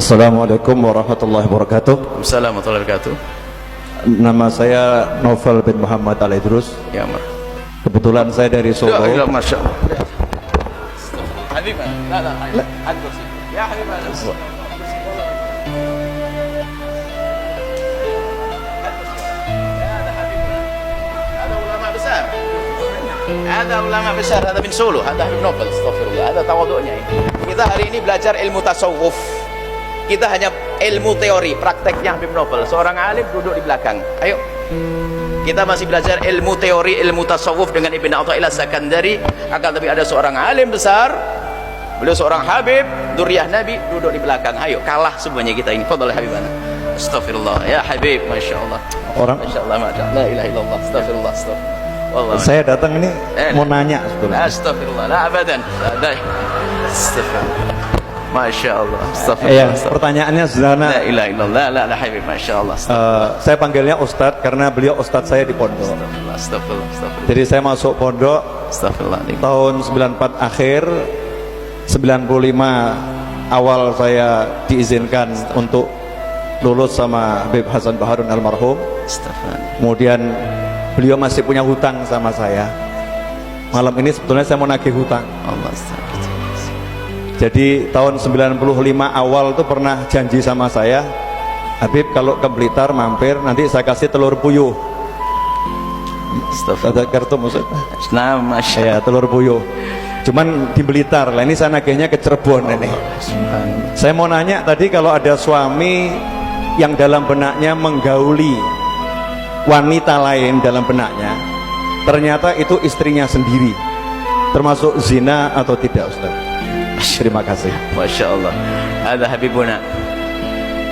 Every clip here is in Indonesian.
Assalamualaikum warahmatullahi wabarakatuh. Assalamualaikum warahmatullahi wabarakatuh. Nama saya Novel bin Muhammad Al-Idrus. Ya, Mar. Kebetulan saya dari Solo. Ya, Masya Allah. Habibana, la, kursi. Ya, Habibana. Ada ulama besar, ada min Solo, ada Habib Novel, astagfirullah, ada tawaduknya ini. Kita hari ini belajar ilmu tasawuf. Kita hanya ilmu teori, prakteknya Habib Novel. Seorang alim duduk di belakang. Ayo. Kita masih belajar ilmu teori, ilmu tasawuf dengan Ibn Athaillah Sakandari. Akan tapi ada seorang alim besar, beliau seorang Habib, duriyah Nabi, duduk di belakang. Ayo, kalah semuanya kita ini. Fadhal Habibana. Astagfirullah, ya Habib, Masya Allah. Masya Allah, la ilaha illallah, astagfirullah, astagfirullah. Wallahi. Saya datang ini mau nanya sebetulnya. Astagfirullah, la abadan. Astagfirullah. Masya Allah. Astagfirullah. Pertanyaannya sederhana. La ilaha illallah, la Habib, Masya Allah. Saya panggilnya Ustadz karena beliau Ustadz saya di pondok. Astagfirullah. Jadi saya masuk pondok tahun 94 akhir, 95 awal saya diizinkan untuk lulus sama Habib Hasan Baharun almarhum. Kemudian beliau masih punya hutang sama saya. Malam ini sebetulnya saya mau nagih hutang. Jadi tahun 95 awal itu pernah janji sama saya, Habib kalau ke Blitar mampir nanti saya kasih telur puyuh. Ada kartu maksudnya? Nah, ya telur puyuh. Cuman di Blitar lah, ini saya nagihnya ke Cirebon ini. Saya mau nanya tadi, kalau ada suami yang dalam benaknya menggauli wanita lain dalam benaknya, ternyata itu istrinya sendiri, termasuk zina atau tidak, Ustaz? Terima kasih. Masya Allah. Ada Habibuna,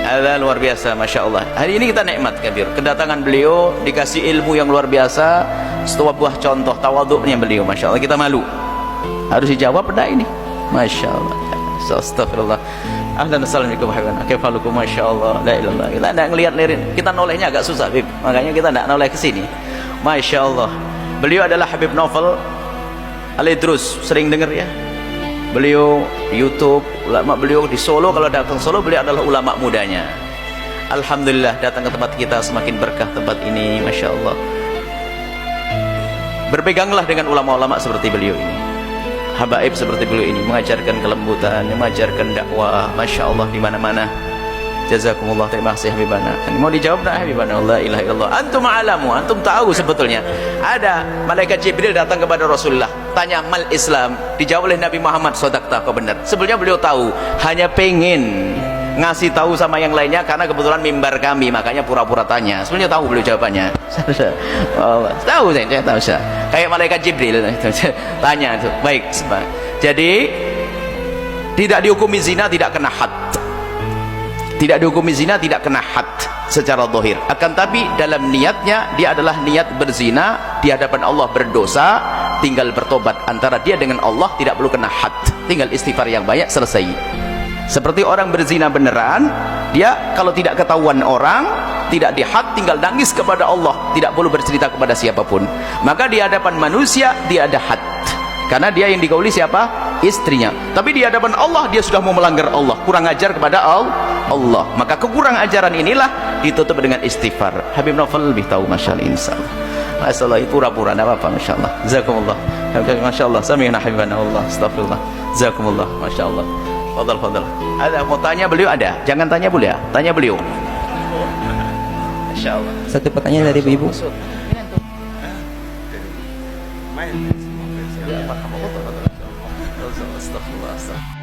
ada luar biasa, Masya Allah. Hari ini kita nikmat kabir, kedatangan beliau, dikasih ilmu yang luar biasa, sebuah buah contoh tawaduknya beliau, Masya Allah. Kita malu, harus dijawab pada ini, Masya Allah. Astagfirullah. Ahlan assalamualaikum habibana, kaifalukum, Masya Allah. La ilallah. Kita tidak ngelihat lirin, kita nolehnya agak susah, Habib, makanya kita tidak noleh ke sini. Masya Allah. Beliau adalah Habib Novel Al-Idrus, sering dengar ya. Beliau YouTube, ulama beliau di Solo, kalau datang Solo beliau adalah ulama mudanya. Alhamdulillah datang ke tempat kita semakin berkah tempat ini, Masya Allah. Berpeganglah dengan ulama-ulama seperti beliau ini, habaib seperti beliau ini, mengajarkan kelembutan, mengajarkan dakwah, Masya Allah, di mana-mana. Jazakumullah, terima kasih Habibana. Mau dijawab nak Habibana? La ilaha illallah. Antum alamu, antum tahu sebetulnya. Ada malaikat Jibril datang kepada Rasulullah, tanya mal Islam, dijawab oleh Nabi Muhammad, sodakta, kau benar. Sebelumnya beliau tahu, hanya pengen ngasih tahu sama yang lainnya karena kebetulan mimbar kami, makanya pura-pura tanya. Sebenarnya tahu beliau jawabannya. Tahu saya tahu saya. Kayak malaikat Jibril tanya itu. Baik, jadi tidak dihukumi zina, tidak kena had. Tidak dihukumi zina, tidak kena had secara zahir. Akan tapi dalam niatnya dia adalah niat berzina di hadapan Allah, berdosa, tinggal bertobat antara dia dengan Allah, tidak perlu kena had, tinggal istighfar yang banyak, selesai. Seperti orang berzina beneran, dia kalau tidak ketahuan orang, tidak dihad, tinggal nangis kepada Allah, tidak perlu bercerita kepada siapapun. Maka di hadapan manusia dia ada had, karena dia yang digauli siapa? Istrinya. Tapi di hadapan Allah dia sudah mau melanggar Allah, kurang ajar kepada Allah. Maka kekurang ajaran inilah ditutup dengan istighfar. Habib Novel lebih tahu, Masya Allah, insyaallah. Masya Allah, pura-pura, tidak apa-apa, Masya Allah. Jazakumullah. Masya Allah, sami'na habibana Allah, astagfirullah. Jazakumullah, Masya Allah. Fadal. Ada mau tanya beliau? Ada, jangan tanya beliau, tanya beliau. Masya Allah. Satu pertanyaan dari ibu. Astagfirullah.